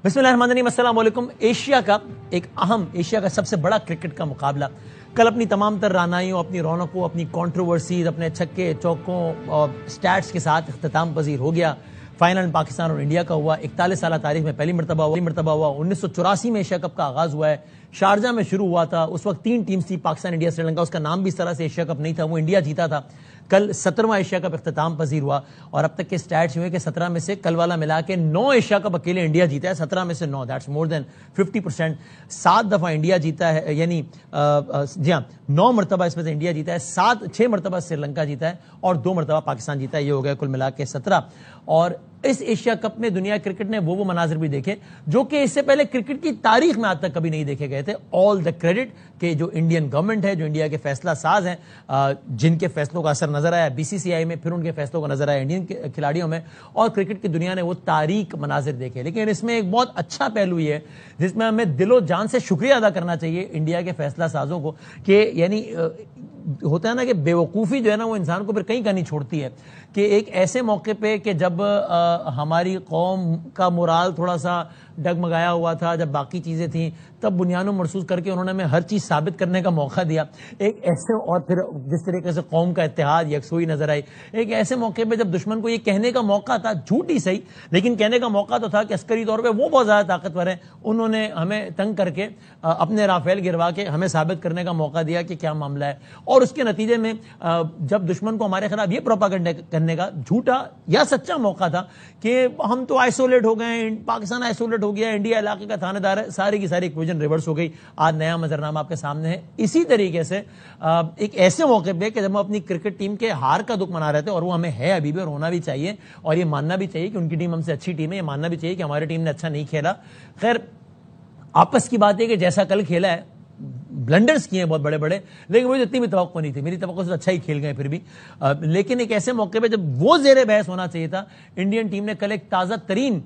बिस्मिल्लाहिर्रहमानिर्रहीम, अस्सलाम वालेकुम। एशिया का एक अहम, एशिया का सबसे बड़ा क्रिकेट का मुकाबला कल अपनी तमाम तर रानाइयों, अपनी रौनकों, अपनी कंट्रोवर्सीज, अपने छक्के चौकों और स्टैट्स के साथ इख्तिताम पजीर हो गया। फाइनल पाकिस्तान और इंडिया का हुआ। 41 साल तारीख में पहली मरतबा हुआ। 1984 में एशिया कप का आगाज हुआ है, शारजा में शुरू हुआ था। उस वक्त 3 टीम्स थी, पाकिस्तान, इंडिया, श्रीलंका। उसका नाम भी इस तरह से एशिया कप नहीं था, वो इंडिया जीता था। कल 17वां एशिया कप इख्तिताम पजीर हुआ और अब तक के स्टैट्स हुए कि 17 में से कल वाला मिला के 9 एशिया कप अकेले इंडिया जीता है। 17 में से 9, दैट्स मोर देन 50%। 7 दफा इंडिया जीता है, यानी जी हाँ, 9 मरतबा इसमें से इंडिया जीता है, 6 मरतबा श्रीलंका जीता है और 2 मरतबा पाकिस्तान जीता है। ये हो गया कुल मिला के 17। और इस एशिया कप में दुनिया क्रिकेट ने वो मनाजिर भी देखे जो कि इससे पहले क्रिकेट की तारीख में आज तक कभी नहीं देखे गए थे। ऑल द क्रेडिट कि जो इंडियन गवर्नमेंट है, जो इंडिया के फैसला साज हैं, जिनके फैसलों का असर नजर आया बीसीसीआई में, फिर उनके फैसलों का नजर आया इंडियन खिलाड़ियों में, और क्रिकेट की दुनिया ने वो तारीख मनाजिर देखे। लेकिन इसमें एक बहुत अच्छा पहलू ये है जिसमें हमें दिलो जान से शुक्रिया अदा करना चाहिए इंडिया के फैसला साजों को, कि यानी होता है ना कि बेवकूफ़ी जो है ना वो इंसान को फिर कहीं का नहीं छोड़ती है, कि एक ऐसे मौके पे कि जब हमारी कौम का मोराल थोड़ा सा डगमगाया हुआ था, जब बाकी चीज़ें थीं, तब बुनियानो महसूस करके उन्होंने हमें हर चीज़ साबित करने का मौका दिया। एक ऐसे, और फिर जिस तरीके से कौम का इत्तेहाद, यकसुई नजर आई, एक ऐसे मौके पे जब दुश्मन को ये कहने का मौका था, झूठ ही सही लेकिन कहने का मौका तो था कि अस्करी तौर पे वो बहुत ज़्यादा ताकतवर है, उन्होंने हमें तंग करके अपने राफेल गिरवा के हमें साबित करने का मौका दिया कि क्या मामला है। और उसके नतीजे में जब दुश्मन को हमारे खिलाफ ये प्रोपागेंडा करने का झूठा या सच्चा मौका था कि हम तो आइसोलेट हो गए, पाकिस्तान आइसोलेट हो गया, इंडिया इलाके का थानेदार है, सारी की सारी इक्वेशन रिवर्स हो गई। आज नया मंजरनामा आपके सामने है। इसी तरीके से एक ऐसे मौके पे कि जब हम अपनी क्रिकेट टीम के हार का दुख मना रहे थे, और वो हमें है अभी भी और होना भी चाहिए, और ये मानना भी चाहिए कि उनकी टीम हमसे अच्छी टीम है, ये मानना भी चाहिए कि हमारी टीम ने अच्छा नहीं खेला। खैर, आपस की बात है कि जैसा कल खेला है, ब्लंडर्स किए हैं बहुत बड़े बड़े, लेकिन मुझे इतनी भी तवक्को नहीं थी। मेरी तवक्को से अच्छा ही खेल गए फिर भी। लेकिन एक ऐसे मौके पे जब वो ज़ेरे बहस होना चाहिए था, इंडियन टीम ने कल एक ताज़ा तरीन,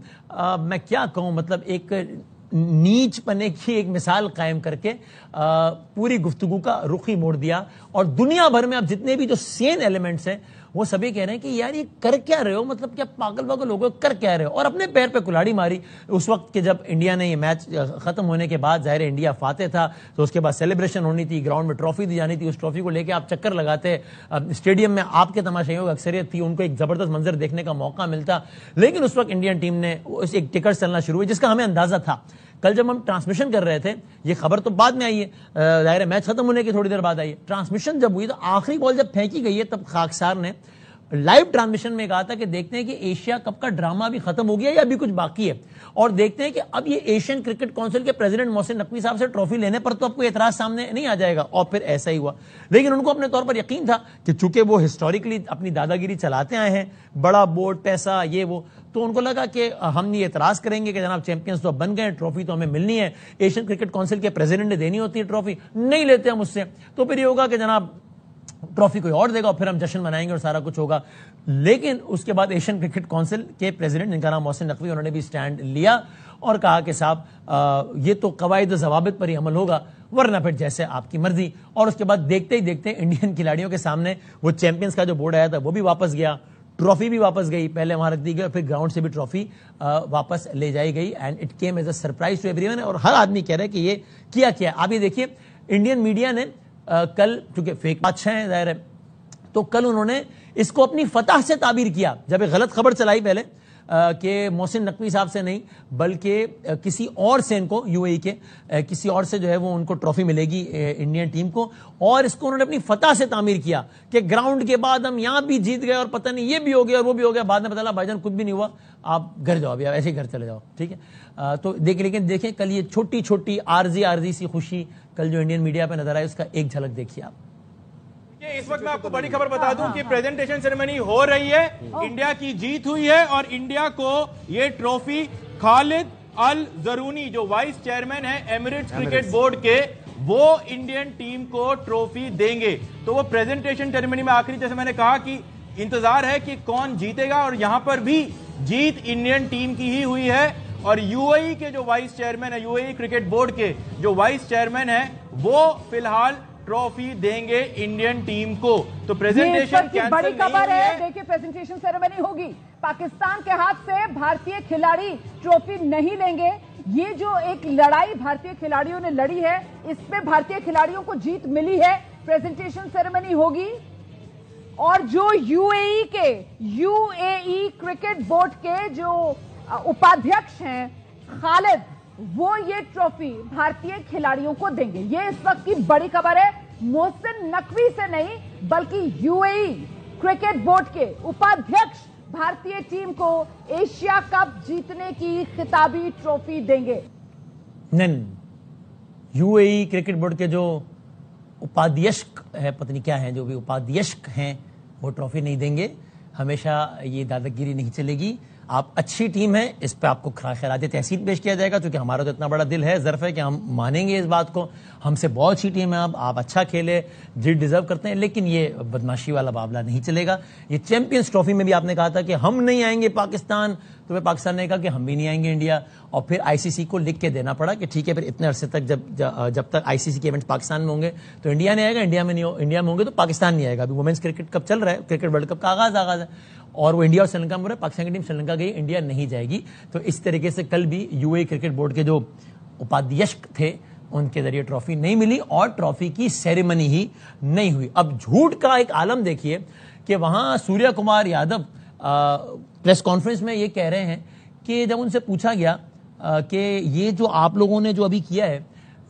मैं क्या कहूँ, मतलब एक नीच पने की एक मिसाल कायम करके पूरी गुफ्तगू का रुख ही मोड़ दिया। और दुनिया भर में अब जितने भी जो सेन एलिमेंट्स हैं वो सभी कह रहे हैं कि यार ये कर क्या रहे हो, मतलब क्या पागल पागल लोगों कर क्या रहे हो। और अपने पैर पे कुल्हाड़ी मारी उस वक्त के जब इंडिया ने ये मैच खत्म होने के बाद, जाहिर इंडिया फाते था, तो उसके बाद सेलिब्रेशन होनी थी, ग्राउंड में ट्रॉफी दी जानी थी, उस ट्रॉफी को लेके आप चक्कर लगाते, स्टेडियम में आपके तमाशाइयों की अक्सरियत थी, उनको एक जबरदस्त मंजर देखने का मौका मिलता। लेकिन उस वक्त इंडियन टीम ने एक टिकट चलना शुरू हुई जिसका हमें अंदाजा था। कल जब हम ट्रांसमिशन कर रहे थे, ये खबर तो बाद में आई है, जाहिर मैच खत्म होने की थोड़ी देर बाद आई है। ट्रांसमिशन जब हुई तो आखिरी बॉल जब फेंकी गई है, तब खाकसार ने लाइव ट्रांसमिशन में कहा था कि देखते हैं कि एशिया कप का ड्रामा भी खत्म हो गया या अभी कुछ बाकी है, और देखते हैं कि अब ये एशियन क्रिकेट काउंसिल के प्रेसिडेंट मोहसिन नकवी साहब से ट्रॉफी लेने पर तो आपको एतराज सामने नहीं आ जाएगा। और फिर ऐसा ही हुआ। लेकिन उनको अपने तौर पर यकीन था कि चूंकि वो हिस्टोरिकली अपनी दादागिरी चलाते आए हैं, बड़ा बोर्ड, पैसा, ये वो, तो उनको लगा कि हम ये एतराज करेंगे कि जनाब चैंपियंस तो अब बन गए, ट्रॉफी तो हमें मिलनी है, एशियन क्रिकेट काउंसिल के प्रेसिडेंट ने देनी होती है ट्रॉफी, नहीं लेते हम उससे, तो फिर ये होगा कि जनाब ट्रॉफी कोई और देगा और फिर हम जश्न मनाएंगे और सारा कुछ होगा। लेकिन उसके बाद एशियन क्रिकेट काउंसिल के प्रेसिडेंट, जिनका नाम मोहसिन नकवी, उन्होंने भी स्टैंड लिया और कहा कि साहब ये तो कवायद ज़वाबित पर ही अमल होगा, वरना फिर जैसे आपकी मर्जी। और उसके बाद देखते ही देखते इंडियन खिलाड़ियों के सामने वो चैंपियंस का जो बोर्ड आया था वो भी वापस गया, ट्रॉफी भी वापस गई, पहले वहां रख दी गई, फिर ग्राउंड से भी ट्रॉफी वापस ले जाई गई। And it came as a surprise to everyone. और हर आदमी कह रहा है कि ये किया। आप ये देखिए, इंडियन मीडिया ने कल, चूंकि फेक बादशाह है जाहिर है, तो कल उन्होंने इसको अपनी फतह से ताबीर किया। जब एक गलत खबर चलाई पहले कि मोहसिन नकवी साहब से नहीं बल्कि किसी और से, इनको यूएई के किसी और से जो है वो उनको ट्रॉफी मिलेगी इंडियन टीम को, और इसको उन्होंने अपनी फतह से तामीर किया कि ग्राउंड के बाद हम यहां भी जीत गए और पता नहीं ये भी हो गया और वो भी हो गया। बाद में पता लगा भाईजान कुछ भी नहीं हुआ, आप घर जाओ, अभी ऐसे ही घर चले जाओ, ठीक है। तो लेकिन देखें कल ये छोटी छोटी आरजी सी खुशी कल जो इंडियन मीडिया पे नजर आई, उसका एक झलक देखिए आप। इस वक्त मैं आपको बड़ी खबर बता दूं कि प्रेजेंटेशन सेरेमनी हो रही है, इंडिया की जीत हुई है और इंडिया को ये ट्रॉफी खालिद अल जरूनी, जो वाइस चेयरमैन है एमिरेट्स क्रिकेट बोर्ड के, वो इंडियन टीम को ट्रॉफी देंगे। तो वो प्रेजेंटेशन सेरेमनी में आखिरी, जैसे मैंने कहा कि इंतजार है कि कौन जीतेगा, और यहां पर भी जीत इंडियन टीम की ही हुई है। और यूएई के जो वाइस चेयरमैन है, यूएई क्रिकेट बोर्ड के जो वाइस चेयरमैन है, वो फिलहाल ट्रॉफी देंगे इंडियन टीम को। तो प्रेजेंटेशन बड़ी खबर है, देखिए प्रेजेंटेशन सेरेमनी होगी, पाकिस्तान के हाथ से भारतीय खिलाड़ी ट्रॉफी नहीं लेंगे। ये जो एक लड़ाई भारतीय खिलाड़ियों ने लड़ी है, इसमें भारतीय खिलाड़ियों को जीत मिली है। प्रेजेंटेशन सेरेमनी होगी और जो यूएई क्रिकेट बोर्ड के जो उपाध्यक्ष हैं खालिद, वो ये ट्रॉफी भारतीय खिलाड़ियों को देंगे। ये इस वक्त की बड़ी खबर है, मोहसिन नकवी से नहीं बल्कि यूएई क्रिकेट बोर्ड के उपाध्यक्ष भारतीय टीम को एशिया कप जीतने की खिताबी ट्रॉफी देंगे। नहीं, यूएई क्रिकेट बोर्ड के जो उपाध्यक्ष है, पता नहीं क्या है, जो भी उपाध्यक्ष हैं, वो ट्रॉफी नहीं देंगे। हमेशा ये दादागिरी नहीं चलेगी। आप अच्छी टीम है, इस पे आपको खैरात तहसीन पेश किया जाएगा, क्योंकि हमारा तो इतना बड़ा दिल है, ज़र्फ है कि हम मानेंगे इस बात को। हमसे बहुत अच्छी टीम है, आप अच्छा खेले, जीत डिजर्व करते हैं, लेकिन ये बदमाशी वाला मामला नहीं चलेगा। ये चैंपियंस ट्रॉफी में भी आपने कहा था कि हम नहीं आएंगे पाकिस्तान, तो फिर पाकिस्तान ने कहा कि हम भी नहीं आएंगे इंडिया, और फिर आईसीसी को लिख के देना पड़ा कि ठीक है, फिर इतने अरसे तक जब तक आईसीसी के इवेंट्स पाकिस्तान में होंगे तो इंडिया नहीं आएगा, इंडिया में होंगे तो पाकिस्तान नहीं आएगा। अभी वुमेन्स क्रिकेट कप चल रहा है, क्रिकेट वर्ल्ड कप का आगाज है, और वो इंडिया और श्रीलंका में हो रहा है। पाकिस्तान की टीम श्रीलंका गई, इंडिया नहीं जाएगी। तो इस तरीके से कल भी यूएई क्रिकेट बोर्ड के जो उपाध्यक्ष थे, उनके जरिए ट्रॉफी नहीं मिली और ट्रॉफी की सेरेमनी ही नहीं हुई। अब झूठ का एक आलम देखिए कि वहां सूर्य कुमार यादव प्रेस कॉन्फ्रेंस में ये कह रहे हैं कि जब उनसे पूछा गया कि ये जो आप लोगों ने जो अभी किया है,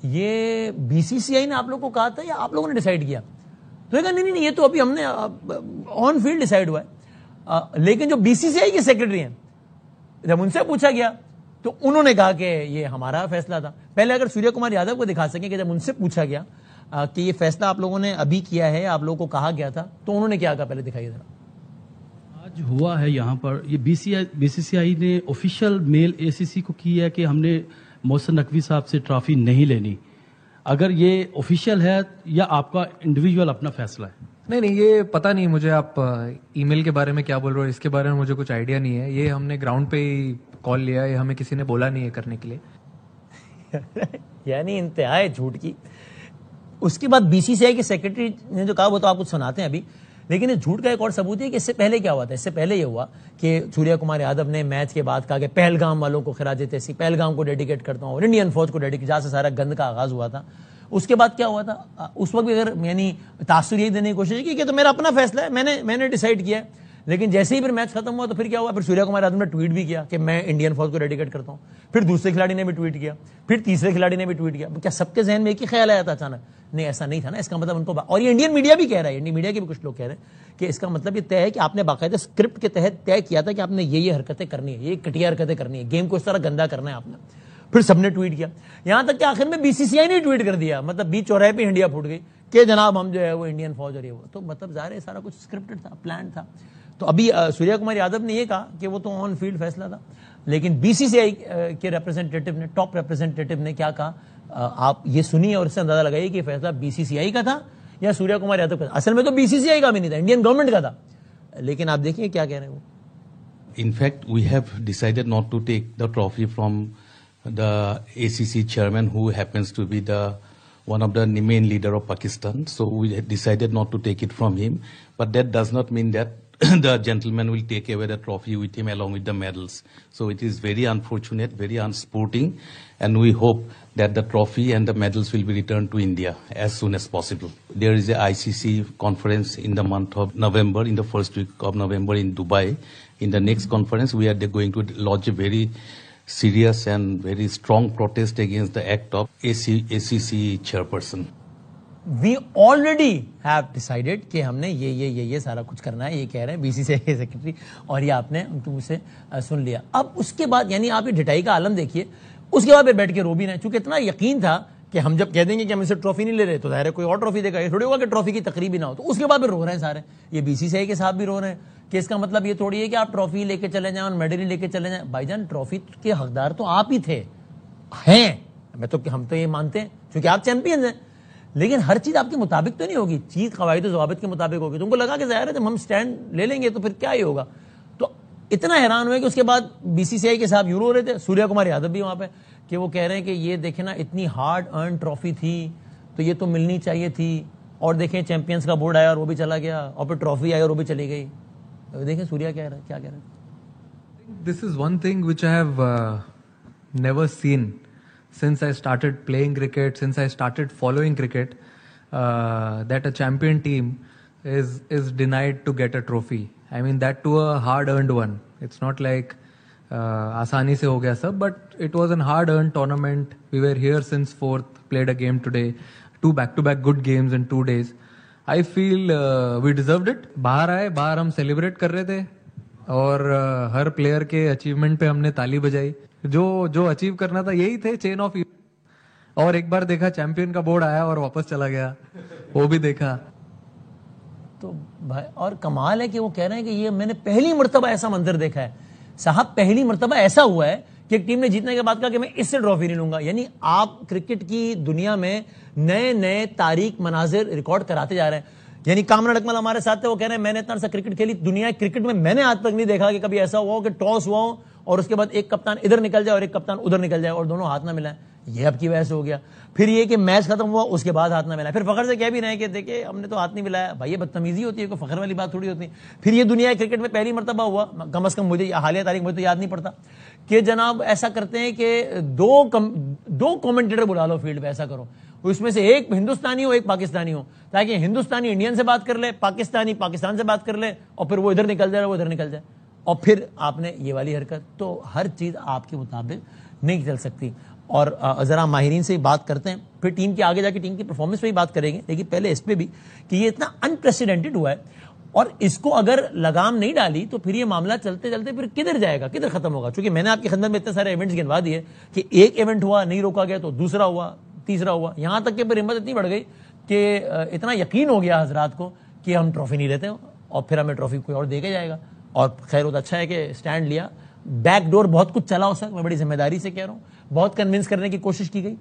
ये बीसीसीआई ने आप लोगों को कहा था या आप लोगों ने डिसाइड किया? तो ये कहा नहीं, ये तो अभी हमने ऑन फील्ड डिसाइड हुआ है। लेकिन जो बीसीसीआई के सेक्रेटरी हैं, जब उनसे पूछा गया तो उन्होंने कहा कि ये हमारा फैसला था। पहले अगर सूर्य कुमार यादव को दिखा सकें कि जब उनसे पूछा गया कि ये फैसला आप लोगों ने अभी किया है, आप लोगों को कहा गया था, तो उन्होंने क्या कहा, पहले दिखाइए जरा। आज हुआ है यहाँ पर, ये बीसीसीआई ने ऑफिशियल मेल एसीसी को किया है कि हमने मोहसिन नकवी साहब से ट्रॉफी नहीं लेनी। अगर ये ऑफिशियल है या आपका इंडिविजुअल अपना फैसला है? नहीं, ये पता नहीं मुझे, आप ईमेल के बारे में क्या बोल रहे हो, इसके बारे में मुझे कुछ आइडिया नहीं है। ये हमने ग्राउंड पे ही कॉल लिया है, हमें किसी ने बोला नहीं है करने के लिए। यानी इंतहाई झूठ की। उसके बाद बीसीसीआई के सेक्रेटरी ने जो कहा वो तो आपको सुनाते हैं अभी, लेकिन इस झूठ का एक और सबूत है कि इससे पहले क्या हुआ था। इससे पहले ये हुआ कि सूर्य कुमार यादव ने मैच के बाद कहा कि पहलगाम वालों को खिराज तहसीन, पहलगाम को डेडिकेट करता हूँ और इंडियन फौज को डेडिकेट, जहां से सारा गंद का आगाज हुआ था। उसके बाद क्या हुआ था, उस वक्त भी अगर यानी तासुर यही देने की कोशिश की कि तो मेरा अपना फैसला है, मैंने डिसाइड किया है। लेकिन जैसे ही फिर मैच खत्म हुआ तो फिर क्या हुआ, फिर सूर्य कुमार यादव ने ट्वीट भी किया कि मैं इंडियन फौज को डेडिकेट करता हूं। फिर दूसरे खिलाड़ी ने भी ट्वीट किया, फिर तीसरे खिलाड़ी ने भी ट्वीट किया। क्या सबके जहन में एक ही ख्याल आया था अचानक? नहीं, ऐसा नहीं था ना। इसका मतलब उनको, और ये इंडियन मीडिया भी कह रहा है, इंडियन मीडिया के भी कुछ लोग कह रहे हैं कि इसका मतलब ये तय है कि आपने बाकायदा स्क्रिप्ट के तहत तय किया था कि आपने ये हरकतें करनी है, ये घटिया हरकतें करनी है, गेम को इस तरह गंदा करना है आपने। फिर सबने ट्वीट किया, यहां तक कि आखिर में बीसीसीआई ने ट्वीट कर दिया, मतलब बीच चौराहे पे इंडिया फूट गई कि जनाब हम जो है वो इंडियन फौज और ये वो। तो मतलब ज़ाहिर है सारा कुछ स्क्रिप्टेड था, प्लान था। तो अभी सूर्य कुमार यादव ने ये कहा कि वो तो ऑन फील्ड फैसला था, लेकिन बीसीसीआई के रिप्रेजेंटेटिव ने, टॉप रिप्रेजेंटेटिव ने क्या कहा, आप ये सुनिए और इससे अंदाजा लगाइए कि फैसला बीसीसीआई का था या सूर्य कुमार यादव का। असल में तो बीसीसीआई का भी नहीं था, इंडियन गवर्नमेंट का था, लेकिन आप देखिए क्या कह रहे हैं वो। In fact, we have decided not to take the trophy from the ACC chairman, who happens to be one of the main leader of Pakistan. So we had decided not to take it from him. But that does not mean that the gentleman will take away the trophy with him along with the medals. So it is very unfortunate, very unsporting, and we hope that the trophy and the medals will be returned to India as soon as possible. There is a ICC conference in the month of November, in the first week of November in Dubai. In the next conference, we are going to lodge a very serious and very strong protest against the act of ACC chairperson. We already have decided कि हमने ये सारा कुछ करना है, ये कह रहे हैं बीसीसीआई के सेक्रेटरी, और ये आपने उनके मुंह से सुन लिया। अब उसके बाद यानी आप ये ढिठाई का आलम देखिए, उसके बाद फिर बैठ के रो भी रहे हैं, चूंकि इतना यकीन था कि हम जब कह देंगे कि हम इसे ट्रॉफी नहीं ले रहे तो जाहिर है कोई और ट्रॉफी देगा, ये थोड़ी होगा कि ट्रॉफी की तकरीब ही ना हो। तो उसके बाद फिर रो रहे हैं सारे, ये बीसीसीआई के साथ भी रो रहे हैं कि इसका मतलब ये थोड़ी है कि आप ट्रॉफी लेके चले जाएं और मेडल ही लेके चले जाएं। भाईजान, ट्रॉफी के हकदार तो आप ही थे, हैं, हम तो ये मानते हैं क्योंकि आप चैंपियन हैं, लेकिन हर चीज आपके मुताबिक तो नहीं होगी, चीज कवायद ज़वाबित के मुताबिक होगी। तुमको लगा कि जाहिर है जब हम स्टैंड ले लेंगे तो फिर क्या ही होगा। तो इतना हैरान हुए कि उसके बाद बीसीसीआई के साथ यूरो हो रहे थे, सूर्य कुमार यादव भी वहां पे, कि वो कह रहे हैं कि ये देखे ना, इतनी हार्ड अर्न ट्रॉफी थी तो ये तो मिलनी चाहिए थी, और देखें चैंपियंस का बोर्ड आया और वो भी चला गया, और फिर ट्रॉफी आई और वो भी चली गई। देखें सूर्या क्या कह रहा है। This is one thing which I have never seen since I started playing cricket, since I started following cricket, that a champion team is denied to get a trophy. I mean, that to a hard-earned one. It's not like आसानी से हो गया सब, but it was an hard-earned tournament. We were here since 4th, played a game today, 2 back-to-back good games in 2 days. I feel we deserved it. बाहर आए, बाहर हम celebrate कर रहे थे और हर प्लेयर के अचीवमेंट पे हमने ताली बजाई. जो अचीव करना था यही थे, चेन ऑफ. और एक बार देखा चैंपियन का बोर्ड आया और वापस चला गया, वो भी देखा. तो भाई और कमाल है कि वो कह रहे हैं कि ये मैंने पहली मर्तबा ऐसा मंजर देखा है. साहब पहली मर्तबा ऐसा हुआ है कि एक टीम ने जीतने के बाद कहा कि मैं इससे ट्रॉफी नहीं लूंगा. यानी आप क्रिकेट की दुनिया में नए नए तारीख मनाजिर रिकॉर्ड कराते जा रहे हैं. यानी कामरान अकमल हमारे साथ थे, वो कह रहे हैं मैंने इतना सा क्रिकेट खेली, दुनिया क्रिकेट में मैंने आज तक नहीं देखा कि कभी ऐसा हुआ हो कि टॉस हुआ हो और उसके बाद एक कप्तान इधर निकल जाए और एक कप्तान उधर निकल जाए और दोनों हाथ ना मिलाएं. ये अब की वजह से हो गया. फिर ये कि मैच खत्म हुआ उसके बाद हाथ ना मिलाया. फिर फखर से कह भी रहे हैं कि देखिए हमने तो हाथ नहीं मिलाया. भाई ये बदतमीजी होती है, कोई फखर वाली बात थोड़ी होती है. फिर ये दुनिया क्रिकेट में पहली मर्तबा हुआ, कम से कम मुझे हालिया तारीख मुझे तो याद नहीं पड़ता, कि जनाब ऐसा करते हैं कि दो कमेंटेटर बुला लो फील्ड पे. ऐसा करो उसमें से एक हिंदुस्तानी हो एक पाकिस्तानी हो, ताकि हिंदुस्तानी इंडियन से बात कर ले, पाकिस्तानी पाकिस्तान से बात कर ले और फिर वो इधर निकल जाए वो इधर निकल जाए. और फिर आपने ये वाली हरकत. तो हर चीज आपके मुताबिक नहीं चल सकती. और जरा माहिरीन से बात करते हैं, फिर टीम के आगे जाके टीम की परफॉर्मेंस पे भी बात करेंगे. लेकिन पहले इस पे भी कि ये इतना अनप्रेसिडेंटेड हुआ है और इसको अगर लगाम नहीं डाली तो फिर ये मामला चलते चलते फिर किधर जाएगा, किधर खत्म होगा. क्योंकि मैंने आपकी खिदमत में इतने सारे इवेंट्स गिनवा दिए कि एक इवेंट हुआ नहीं रोका गया तो दूसरा हुआ, तीसरा हुआ, यहां तक कि फिर हिम्मत इतनी बढ़ गई कि इतना यकीन हो गया हजरात को कि हम ट्रॉफी नहीं लेते और फिर हमें ट्रॉफी कोई और दे के जाएगा. और खैर वो अच्छा है कि स्टैंड लिया. बैक डोर बहुत कुछ चला उस वक्त, मैं बड़ी जिम्मेदारी से कह रहा हूँ. बहुत कन्विंस करने की कोशिश की गई,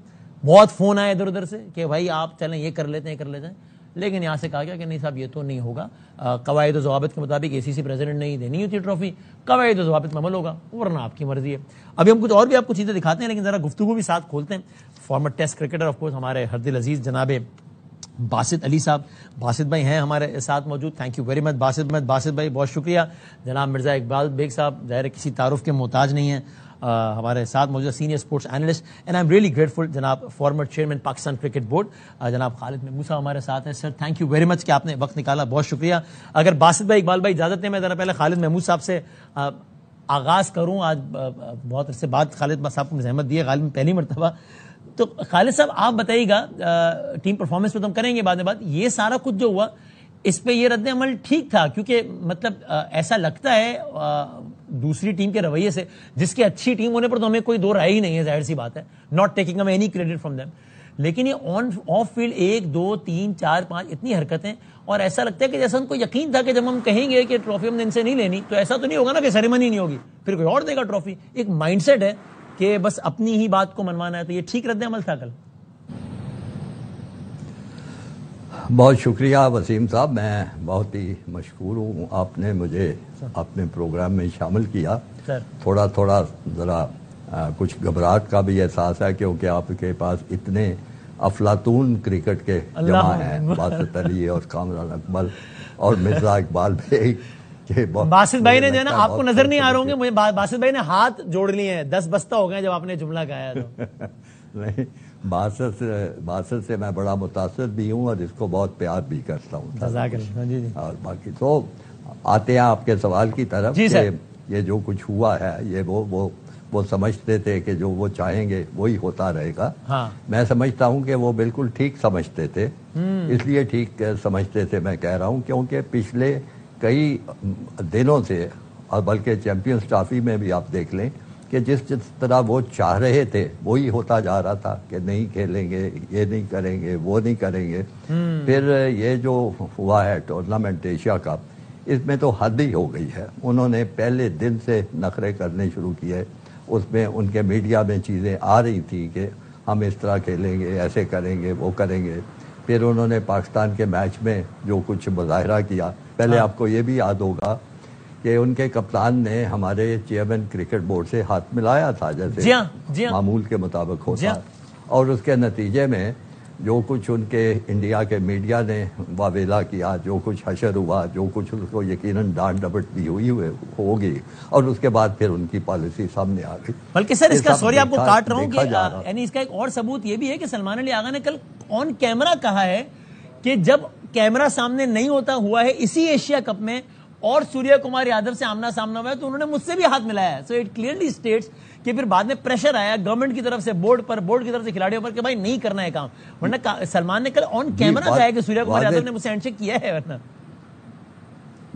बहुत फोन आए इधर उधर से कि भाई आप चलें ये कर लेते हैं कर लेते हैं. लेकिन यहाँ से कहा गया कि नहीं साहब ये तो नहीं होगा. कवायद और ज़वाबित के मुताबिक ACC प्रेसिडेंट नहीं देनी होती ट्रॉफी, कवायद और ज़वाबित में अमल होगा वरना आपकी मर्जी है. अभी हम कुछ और भी आपको चीज़ें दिखाते हैं, लेकिन ज़रा गुफ्तगू भी साथ खोलते हैं. Former test cricketer of course हमारे हरदिल अजीज़ जनाब बासित अली साहब, बासित भाई हैं हमारे साथ मौजूद. Thank you very much Basit भाई, बहुत शुक्रिया. जनाब मिर्ज़ा इकबाल बेग साहब ज़ाहिर किसी तारुफ के मोहताज नहीं हैं, हमारे साथ मौजूद senior sports analyst. And I am really grateful जनाब former chairman Pakistan Cricket Board जनाब खालिद महमूद साहब हमारे साथ हैं. Sir thank you very much कि आपने वक्त निकाला, बहुत शुक्रिया. अगर बासित भाई इकबाल भाई इजाज़त दें, मैं ज़रा पहले खालिद महमूद साहब से आगाज़ करूँ. आज बहुत अरसे बाद खालिद साहब को ज़हमत दी है, गालिब में पहली मरतबा. तो खालिद साहब आप बताइएगा, टीम परफॉर्मेंस पे तो हम करेंगे बाद में बात. ये सारा कुछ जो हुआ इस पे ये रद्द अमल ठीक था? क्योंकि मतलब ऐसा लगता है दूसरी टीम के रवैये से, जिसकी अच्छी टीम होने पर तो हमें कोई दो राय ही नहीं है, जाहिर सी बात है, not taking any credit from them. लेकिन ये ऑन ऑफ फील्ड 1 2 3 4 5 इतनी हरकतें, और ऐसा लगता है कि जैसा उनको यकीन था कि जब हम कहेंगे कि ट्रॉफी हमने इनसे नहीं लेनी तो ऐसा तो नहीं होगा ना कि सेरेमनी नहीं होगी, फिर कोई और देगा ट्रॉफी. एक माइंडसेट है कि बस अपनी ही बात को मनवाना है. तो ये ठीक रद्द अमल था कल? बहुत शुक्रिया वसीम साहब, मैं बहुत ही मशकूर हूँ आपने मुझे अपने प्रोग्राम में शामिल किया. थोड़ा थोड़ा ज़रा कुछ घबराहट का भी एहसास है क्योंकि आपके पास इतने अफलातून क्रिकेट के जमा हैं, बासित अली और कामरान अकमल और मिर्ज़ा इकबाल बेग. बासित भाई ने जो है ना, आपको नजर नहीं आ रहे होंगे, मुझे बासित भाई ने हाथ जोड़ लिए हैं, 10 बस्ता हो गए जब आपने जुमला गाया तो. नहीं, बासित से मैं बड़ा मुतासिर भी हूँ और इसको बहुत प्यार भी करता हूँ. और बाकी तो आते हैं आपके सवाल की तरफ. ये जो कुछ हुआ है ये वो समझते थे कि जो वो चाहेंगे वही होता रहेगा. मैं समझता हूँ कि वो बिल्कुल ठीक समझते थे. इसलिए ठीक समझते थे मैं कह रहा हूँ क्योंकि पिछले कई दिनों से, और बल्कि चैंपियंस ट्रॉफी में भी आप देख लें कि जिस तरह वो चाह रहे थे वही होता जा रहा था कि नहीं खेलेंगे, ये नहीं करेंगे, वो नहीं करेंगे. फिर ये जो हुआ है टूर्नामेंट एशिया कप, इसमें तो हद ही हो गई है. उन्होंने पहले दिन से नखरे करने शुरू किए. उसमें उनके मीडिया में चीज़ें आ रही थी कि हम इस तरह खेलेंगे, ऐसे करेंगे, वो करेंगे. फिर उन्होंने पाकिस्तान के मैच में जो कुछ मुजाहरा किया, पहले आपको ये भी याद होगा कि उनके कप्तान ने हमारे चेयरमैन क्रिकेट बोर्ड से हाथ मिलाया था, जैसे मामूल के मुताबिक होता. और उसके नतीजे में جو کچھ ان کے انڈیا کے میڈیا نے واویلا کیا, جو کچھ حشر ہوا, جو کچھ اس کو یقیناً ڈانٹ ڈپٹ بھی ہوگی, اور اس کے بعد پھر ان کی پالیسی سامنے آ گئی. بلکہ سر اس کا سوری آپ کو کاٹ رہا ہوں کہ یعنی اس کا ایک اور ثبوت یہ بھی ہے کہ سلمان علی آغا نے کل آن کیمرہ کہا ہے کہ جب کیمرہ سامنے نہیں ہوتا ہوا ہے اسی ایشیا کپ میں اور سوریہ کمار یادو سے آمنا سامنا ہوا ہے تو انہوں نے مجھ سے بھی ہاتھ ملایا ہے. سو اٹ کلیئرلی اسٹیٹس کہ پھر بعد میں پریشر آیا گورنمنٹ کی طرف سے, بورڈ کی طرف سے کھلاڑیوں پر کہ بھائی نہیں کرنا ہے کام, ورنہ سلمان نے کل آن کیمرہ کہا ہے کہ سوریہ کمار یادو نے مجھ سے ہینڈ شیک کیا ہے. ورنہ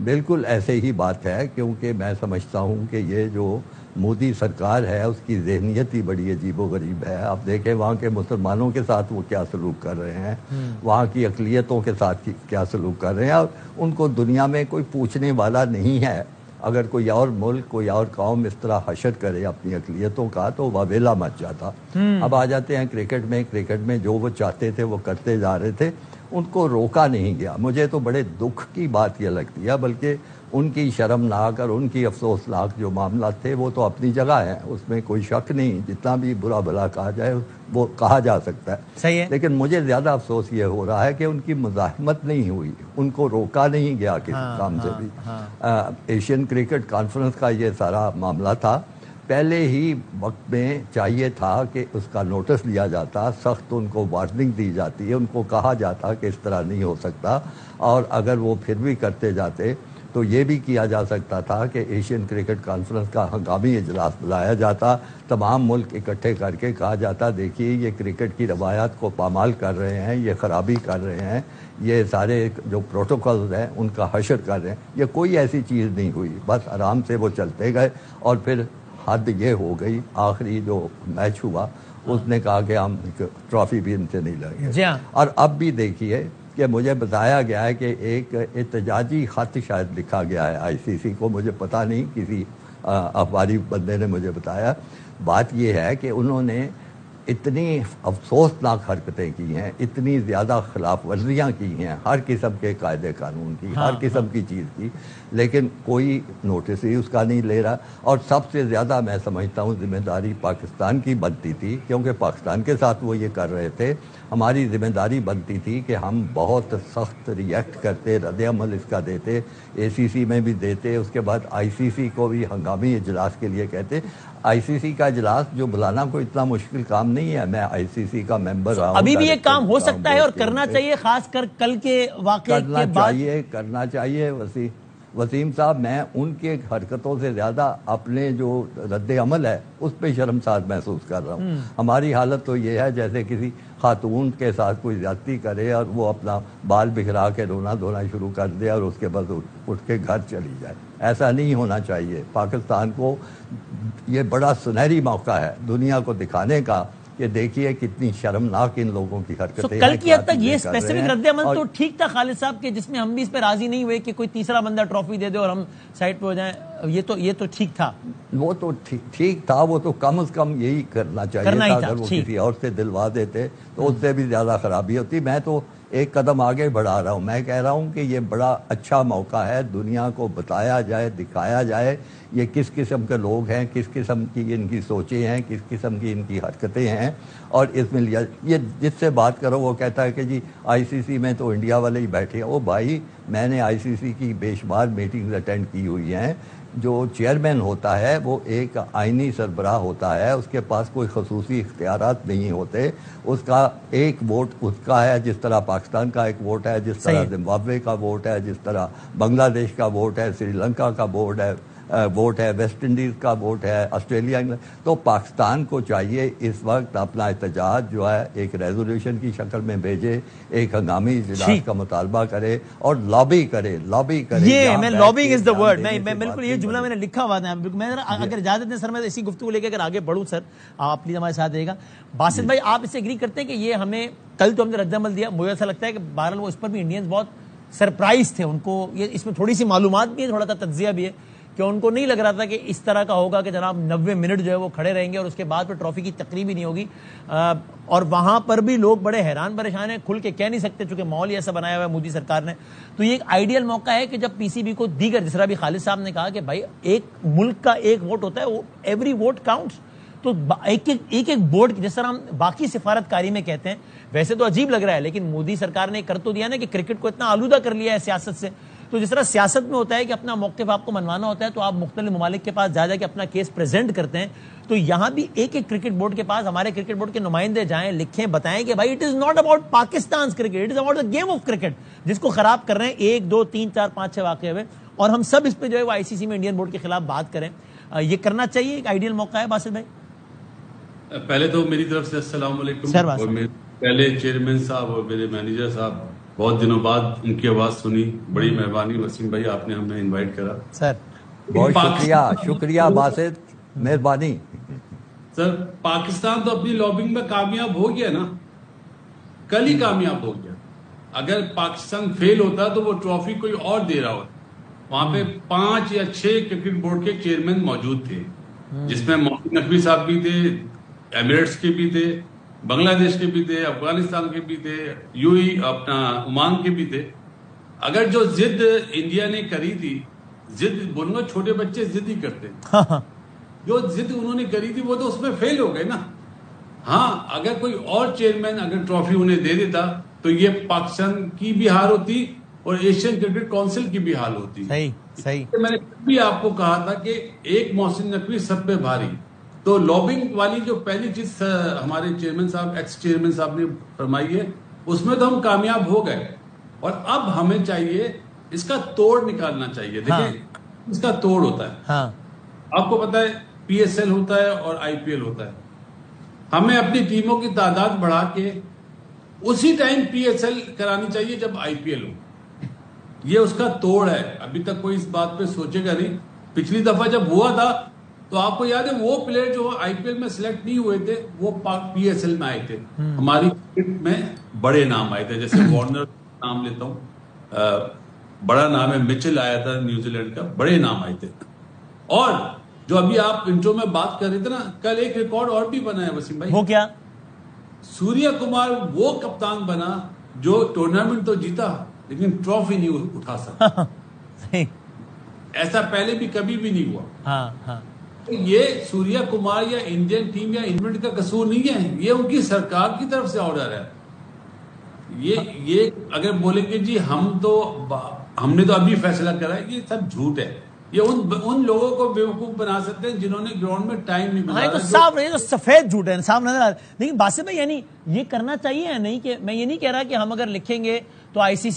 بالکل ایسے ہی بات ہے, کیونکہ میں سمجھتا ہوں کہ یہ جو مودی سرکار ہے اس کی ذہنیت ہی بڑی عجیب و غریب ہے. آپ دیکھیں وہاں کے مسلمانوں کے ساتھ وہ کیا سلوک کر رہے ہیں, وہاں کی اقلیتوں کے ساتھ کیا سلوک کر رہے ہیں, اور ان کو دنیا میں کوئی پوچھنے والا نہیں ہے. اگر کوئی اور ملک, کوئی اور قوم اس طرح حشر کرے اپنی اقلیتوں کا تو واویلا مچ جاتا. اب آ جاتے ہیں کرکٹ میں جو وہ چاہتے تھے وہ کرتے جا رہے تھے, ان کو روکا نہیں گیا. مجھے تو بڑے دکھ کی بات یہ لگتی ہے, بلکہ ان کی شرمناک اور ان کی افسوسناک جو معاملات تھے وہ تو اپنی جگہ ہیں, اس میں کوئی شک نہیں. جتنا بھی برا بھلا کہا جائے وہ کہا جا سکتا ہے, صحیح ہے. لیکن مجھے زیادہ افسوس یہ ہو رہا ہے کہ ان کی مزاحمت نہیں ہوئی, ان کو روکا نہیں گیا کسی کام سے بھی. ایشین کرکٹ کانفرنس کا یہ سارا معاملہ تھا, پہلے ہی وقت میں چاہیے تھا کہ اس کا نوٹس لیا جاتا, سخت ان کو وارننگ دی جاتی ہے, ان کو کہا جاتا کہ اس طرح نہیں ہو سکتا, اور اگر وہ پھر بھی کرتے جاتے تو یہ بھی کیا جا سکتا تھا کہ ایشین کرکٹ کانفرنس کا ہنگامی اجلاس بلایا جاتا, تمام ملک اکٹھے کر کے کہا جاتا دیکھیے یہ کرکٹ کی روایات کو پامال کر رہے ہیں, یہ خرابی کر رہے ہیں, یہ سارے جو پروٹوکولز ہیں ان کا حشر کر رہے ہیں. یہ کوئی ایسی چیز نہیں ہوئی, بس آرام سے وہ چلتے گئے, اور پھر حد یہ ہو گئی آخری جو میچ ہوا اس نے کہا کہ ہم ٹرافی بھی ان سے نہیں لیں گے. اور اب بھی دیکھیے کہ مجھے بتایا گیا ہے کہ ایک احتجاجی خط شاید لکھا گیا ہے آئی سی سی کو, مجھے پتہ نہیں, کسی اخباری بندے نے مجھے بتایا. بات یہ ہے کہ انہوں نے اتنی افسوسناک حرکتیں کی ہیں, اتنی زیادہ خلاف ورزیاں کی ہیں ہر قسم کے قاعدے قانون کی, ہر قسم کی چیز کی, لیکن کوئی نوٹس ہی اس کا نہیں لے رہا. اور سب سے زیادہ میں سمجھتا ہوں ذمہ داری پاکستان کی بنتی تھی, کیونکہ پاکستان کے ساتھ وہ یہ کر رہے تھے. ہماری ذمہ داری بنتی تھی کہ ہم بہت سخت ریئیکٹ کرتے, رد عمل اس کا دیتے, اے سی سی میں بھی دیتے, اس کے بعد آئی سی سی کو بھی ہنگامی اجلاس کے لیے کہتے. آئی سی سی کا اجلاس جو بلانا کوئی اتنا مشکل کام نہیں ہے, میں آئی سی سی کا ممبر رہا ہوں. ابھی بھی یہ کام ہو سکتا ہے اور کرنا چاہیے, خاص کر کل کے واقعے کے بعد کرنا چاہیے. وسیم صاحب, میں ان کے حرکتوں سے زیادہ اپنے جو رد عمل ہے اس پہ شرمسار محسوس کر رہا ہوں. ہماری حالت تو یہ ہے جیسے کسی خاتون کے ساتھ کوئی زیادتی کرے اور وہ اپنا بال بکھرا کے رونا دھونا شروع کر دے اور اس کے بعد اٹھ کے گھر چلی جائے. ایسا نہیں ہونا چاہیے. پاکستان کو یہ بڑا سنہری موقع ہے دنیا کو دکھانے کا کہ دیکھیے کتنی شرمناک ان لوگوں کی حرکتیں ہیں. کل کی حد تک یہ اسپیسیفک رد عمل تو ٹھیک تھا خالد صاحب, کہ جس میں ہم بھی اس پہ راضی نہیں ہوئے کہ کوئی تیسرا بندہ ٹرافی دے دے اور ہم سائڈ پہ ہو جائیں. یہ تو ٹھیک تھا, وہ تو ٹھیک تھا, وہ تو کم از کم یہی کرنا چاہیے تھا. اگر وہ کسی اور سے دلوا دیتے تو اس سے بھی زیادہ خرابی ہوتی. میں تو ایک قدم آگے بڑھا رہا ہوں, میں کہہ رہا ہوں کہ یہ بڑا اچھا موقع ہے, دنیا کو بتایا جائے, دکھایا جائے یہ کس قسم کے لوگ ہیں, کس قسم کی ان کی سوچیں ہیں, کس قسم کی ان کی حرکتیں ہیں. اور اس میں لیا یہ جس سے بات کرو وہ کہتا ہے کہ جی آئی سی سی میں تو انڈیا والے ہی بیٹھے ہیں. او بھائی, میں نے آئی سی سی کی بے شمار میٹنگز اٹینڈ کی ہوئی ہیں. جو چیئرمین ہوتا ہے وہ ایک آئینی سربراہ ہوتا ہے, اس کے پاس کوئی خصوصی اختیارات نہیں ہوتے. اس کا ایک ووٹ اس کا ہے, جس طرح پاکستان کا ایک ووٹ ہے, جس طرح زمبابوے کا ووٹ ہے, جس طرح بنگلہ دیش کا ووٹ ہے, سری لنکا کا ووٹ ہے, ویسٹ انڈیز کا ووٹ ہے, آسٹریلیا. تو پاکستان کو چاہیے اس وقت اپنا احتجاج جو ہے ایک ریزولوشن کی شکل میں بھیجے, ایک ہنگامی اجلاس کا مطالبہ کرے اور لابی کرے. یہ میں لابنگ از دا ورڈ, میں بالکل یہ جملہ میں نے لکھا ہوا تھا. میں اگر اجازت دیں سر, میں اسی گفتگو لے کے اگر آگے بڑھوں سر, آپ پلیز ہمارے ساتھ رہیے گا. باسط بھائی, آپ اس سے ایگری کرتے ہیں کہ یہ ہمیں کل تو ہم نے رد عمل دیا, مجھے ایسا لگتا ہے کہ بہرحال وہ اس پر بھی انڈینز بہت سرپرائز تھے, ان کو یہ اس میں تھوڑی سی معلومات بھی ہے, تھوڑا سا تجزیہ بھی ہے کہ ان کو نہیں لگ رہا تھا کہ اس طرح کا ہوگا کہ جناب 90 منٹ جو ہے وہ کھڑے رہیں گے اور اس کے بعد پھر ٹرافی کی تقریب ہی نہیں ہوگی. اور وہاں پر بھی لوگ بڑے حیران پریشان ہیں, کھل کے کہہ نہیں سکتے چونکہ ماحول ایسا بنایا ہوا ہے مودی سرکار نے. تو یہ ایک آئیڈیل موقع ہے کہ جب پی سی بی کو دیگر, جس طرح بھی خالد صاحب نے کہا کہ بھائی ایک ملک کا ایک ووٹ ہوتا ہے, وہ ایوری ووٹ کاؤنٹس. تو ایک ایک بورڈ جس طرح ہم باقی سفارتکاری میں کہتے ہیں ویسے تو عجیب لگ رہا ہے، لیکن مودی سرکار نے کر تو دیا نا کہ کرکٹ کو اتنا آلودہ کر لیا ہے سیاست سے. تو جس طرح سیاست میں ہوتا ہے کہ اپنا موقف آپ کو منوانا ہوتا ہے تو آپ مختلف ممالک کے پاس جا کے اپنا کیس پریزنٹ کرتے ہیں، تو یہاں بھی ایک ایک کرکٹ بورڈ کے پاس ہمارے کرکٹ بورڈ کے نمائندے جائیں، لکھیں، بتائیں کہ بھائی it is not about Pakistan cricket, it is about the game of cricket جس کو خراب کر رہے ہیں 1 2 3 4 5 6 واقعے ہوئے، اور ہم سب اس پہ جو ہے وہ آئی سی سی میں انڈین بورڈ کے خلاف بات کریں. یہ کرنا چاہیے، ایک آئیڈیل موقع ہے. باسل بھائی پہلے تو میری طرف سے السلام علیکم. اور میرے پہلے چیئرمین صاحب اور میرے مینیجر صاحب، بہت دنوں بعد ان کی آواز سنی، بڑی مہربانی وسیم بھائی، آپ نے ہمیں انوائٹ کرا. سر بہت شکریہ باسط، مہربانی. سر پاکستان تو اپنی لابنگ میں کامیاب ہو گیا نا، کل ہی کامیاب ہو گیا. اگر پاکستان فیل ہوتا تو وہ ٹرافی کوئی اور دے رہا ہوتا. وہاں پہ 5 یا 6 کرکٹ بورڈ کے چیئرمین موجود تھے، جس میں محسن نقوی صاحب بھی تھے، ایمریٹس کے بھی تھے، بنگلہ دیش کے بھی تھے، افغانستان کے بھی تھے، اپنا عمان کے بھی تھے. اگر جو ضد انڈیا نے کری تھی، ضد بولوں گا چھوٹے بچے ضد ہی کرتے ہیں، جو ضد انہوں نے کری تھی وہ تو اس میں فیل ہو گئے نا. ہاں اگر کوئی اور چیئرمین اگر ٹرافی انہیں دے دیتا تو یہ پاکستان کی بھی ہار ہوتی اور ایشین کرکٹ کونسل کی بھی حال ہوتی. صحیح. میں نے بھی آپ کو کہا تھا کہ ایک محسن نقوی سب پہ بھاری. تو لابنگ والی جو پہلی چیز ہمارے چیئرمین صاحب، ایکس چیئرمین صاحب نے فرمائی ہے، اس میں تو ہم کامیاب ہو گئے، اور اب ہمیں چاہیے اس کا توڑ نکالنا چاہیے. دیکھیں اس کا توڑ ہوتا ہے، آپ کو پتا ہے پی ایس ایل ہوتا ہے اور آئی پی ایل ہوتا ہے. ہمیں اپنی ٹیموں کی تعداد بڑھا کے اسی ٹائم پی ایس ایل کرانی چاہیے جب آئی پی ایل ہو. یہ اس کا توڑ ہے. ابھی تک کوئی اس بات پہ سوچے گا نہیں. پچھلی دفعہ جب ہوا تھا تو آپ کو یاد ہے وہ پلیئر جو آئی پی ایل میں سلیکٹ نہیں ہوئے تھے وہ پی ایس ایل میں آئے تھے. ہماری کرکٹ میں بڑے نام آئے تھے، جیسے وارنر نام لیتا ہوں، بڑا نام ہے، مچل آیا تھا نیوزی لینڈ کا، بڑے نام آئے تھے. اور جو ابھی آپ انٹرو میں بات کر رہے تھے نا، کل ایک ریکارڈ اور بھی بنا ہے وسیم بھائی. وہ کیا؟ سوریا کمار وہ کپتان بنا جو ٹورنامنٹ تو جیتا لیکن ٹرافی نہیں اٹھا سکتا. ایسا پہلے بھی کبھی بھی نہیں ہوا. یہ سوریا کمار یا انڈین ٹیم یا انگلینڈ کا قصور نہیں ہے، یہ ان کی سرکار کی طرف سے آرڈر ہے. یہ اگر بولیں گے جی ہم نے تو ابھی فیصلہ کرا ہے، یہ سب جھوٹ ہے. یہ ان لوگوں کو بیوقوف بنا سکتے ہیں جنہوں نے گراؤنڈ میں ٹائم نہیں گزارا. تو صاف نہیں، تو سفید جھوٹ ہے، صاف نظر آ رہا ہے. لیکن باسل بھائی یعنی یہ کرنا چاہیے یا نہیں؟ کہ میں یہ نہیں کہہ رہا کہ ہم اگر لکھیں گے تو آئی سی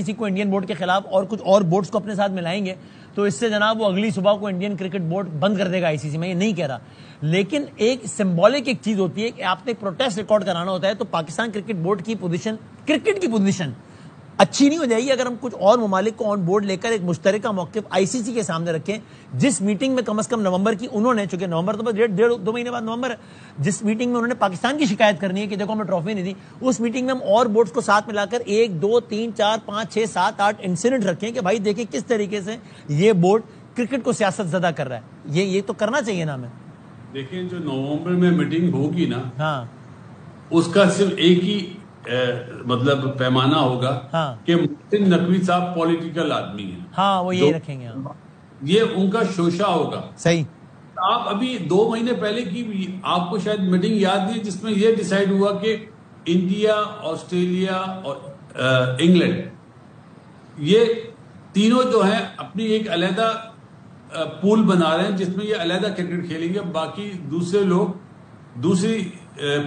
سی کو انڈین بورڈ کے خلاف اور کچھ اور بورڈز کو اپنے ساتھ ملائیں گے تو اس سے جناب وہ اگلی صبح کو انڈین کرکٹ بورڈ بند کر دے گا آئی سی سی. میں یہ نہیں کہہ رہا، لیکن ایک سمبولک ایک چیز ہوتی ہے کہ آپ نے پروٹیسٹ ریکارڈ کرانا ہوتا ہے. تو پاکستان کرکٹ بورڈ کی پوزیشن، کرکٹ کی پوزیشن اچھی نہیں ہو جائے گی اگر ہم کچھ اور ممالک کو آن بورڈ لے کر ایک مشترکہ موقف آئی سی سی کے سامنے رکھیں. جس میٹنگ میں کم از کم نومبر کی انہوں نے، چونکہ نومبر تو 1.5-2 مہینے بعد نومبر، جس میٹنگ میں انہوں نے پاکستان کی شکایت کرنی ہے کہ دیکھو ہمیں ٹرافی نہیں دی، اس میٹنگ میں ہم اور بورڈز کو ساتھ ملا کر 1 2 3 4 5 6 7 8 انسیڈنٹ رکھیں کہ بھائی دیکھیں کس طریقے سے یہ بورڈ کرکٹ کو سیاست زدہ کر رہا ہے. یہ تو کرنا چاہیے نا ہمیں. دیکھیں جو نومبر میں میٹنگ ہوگی نا، اس کا صرف ایک ہی مطلب پیمانہ ہوگا کہ محسن نقوی صاحب پولیٹیکل آدمی ہیں. ہاں وہ یہی رکھیں گے، یہ ان کا شوشہ ہوگا. صحیح. آپ ابھی 2 مہینے پہلے کی آپ کو شاید میٹنگ یاد نہیں جس میں یہ ڈیسائیڈ ہوا کہ انڈیا، آسٹریلیا اور انگلینڈ یہ تینوں جو ہیں اپنی ایک علیحدہ پول بنا رہے ہیں جس میں یہ علیحدہ کرکٹ کھیلیں گے، باقی دوسرے لوگ دوسری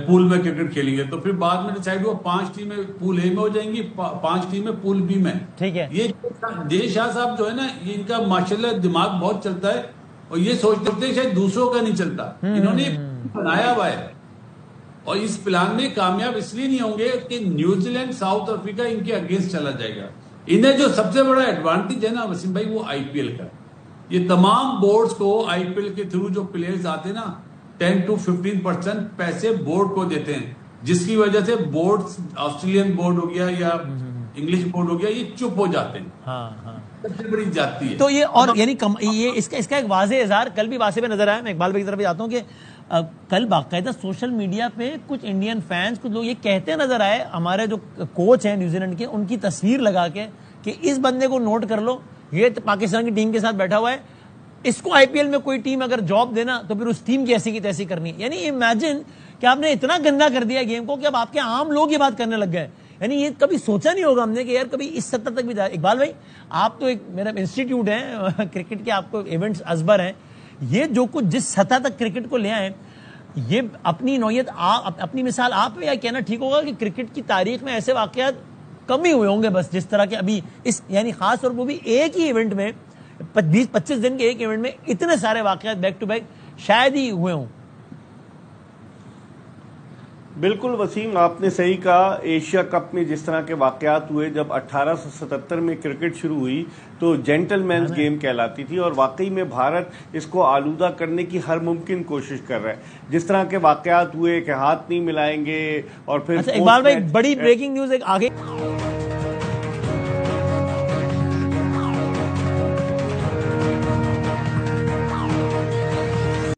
پول میں کرکٹ کھیلیں گے. تو پھر بعد میں ڈیسائیڈ ہوا 5 ٹیمیں پول اے میں ہو جائیں گی، 5 ٹیمیں پول بی میں. ٹھیک ہے. یہ جے شاہ صاحب جو ہے نا، یہ ان کا ماشاءاللہ دماغ بہت چلتا ہے اور یہ سوچتے ہیں شاید دوسروں کا نہیں چلتا. انہوں نے بنایا ہوا ہے اور اس پلان میں کامیاب اس لیے نہیں ہوں گے کہ نیوزی لینڈ، ساؤتھ افریقہ ان کے اگینسٹ چلا جائے گا. انہیں جو سب سے بڑا ایڈوانٹیج ہے نا وسیم بھائی، وہ آئی پی ایل کا. یہ تمام بورڈز کو آئی پی ایل کے تھرو جو پلیئرز آتے ہیں نا 10 to 15% پیسے بورڈ کو دیتے ہیں، جس کی وجہ سے بورڈ، آسٹریلین بورڈ ہو گیا یا انگلش بورڈ ہو گیا، یہ چپ ہو جاتے ہیں. سب سے بڑی جاتی ہے. تو یہ اور یعنی یہ اس کا ایک واضح اظہار کل بھی واسطے میں نظر آیا. میں اقبال بھائی کی طرف جاتا ہوں کہ کل باقاعدہ سوشل میڈیا پہ کچھ انڈین فینس، کچھ لوگ یہ کہتے نظر آئے، ہمارے جو کوچ ہیں نیوزی لینڈ کے، ان کی تصویر لگا کے کہ اس بندے کو نوٹ کر لو، یہ پاکستان کی ٹیم کے ساتھ بیٹھا ہوا ہے، اس کو آئی پی ایل میں کوئی ٹیم اگر جاب دینا تو پھر اس ٹیم کی ایسی کی تیسی کرنی. یعنی امیجن کہ آپ نے اتنا گندا کر دیا گیم کو کہ اب آپ کے عام لوگ یہ بات کرنے لگ گئے. یعنی یہ کبھی سوچا نہیں ہوگا ہم نے کہ یار کبھی اس سطح تک بھی جائے. اقبال بھائی آپ تو ایک میرا انسٹیٹیوٹ ہے کرکٹ کے, آپ کو ایونٹس ازبر ہیں, یہ جو کچھ جس سطح تک کرکٹ کو لے آئے, یہ اپنی نوعیت اپنی مثال آپ یا کہنا ٹھیک ہوگا کہ کرکٹ کی تاریخ میں ایسے واقعات کم ہی ہوئے ہوں گے بس جس طرح کے ابھی اس, یعنی خاص طور پر بھی ایک ہی ایونٹ میں 20-25 دن کے ایک ایونٹ میں اتنے سارے واقعات بیک ٹو بیک شاید ہی ہوئے ہوں. بالکل وسیم, آپ نے صحیح کہا. ایشیا کپ میں جس طرح کے واقعات ہوئے, جب 1877 میں کرکٹ شروع ہوئی تو جینٹل مینز گیم کہلاتی تھی, اور واقعی میں بھارت اس کو آلودہ کرنے کی ہر ممکن کوشش کر رہا ہے. جس طرح کے واقعات ہوئے کہ ہاتھ نہیں ملائیں گے, اور پھر اقبال بھائی بڑی بریکنگ نیوز ایک آگے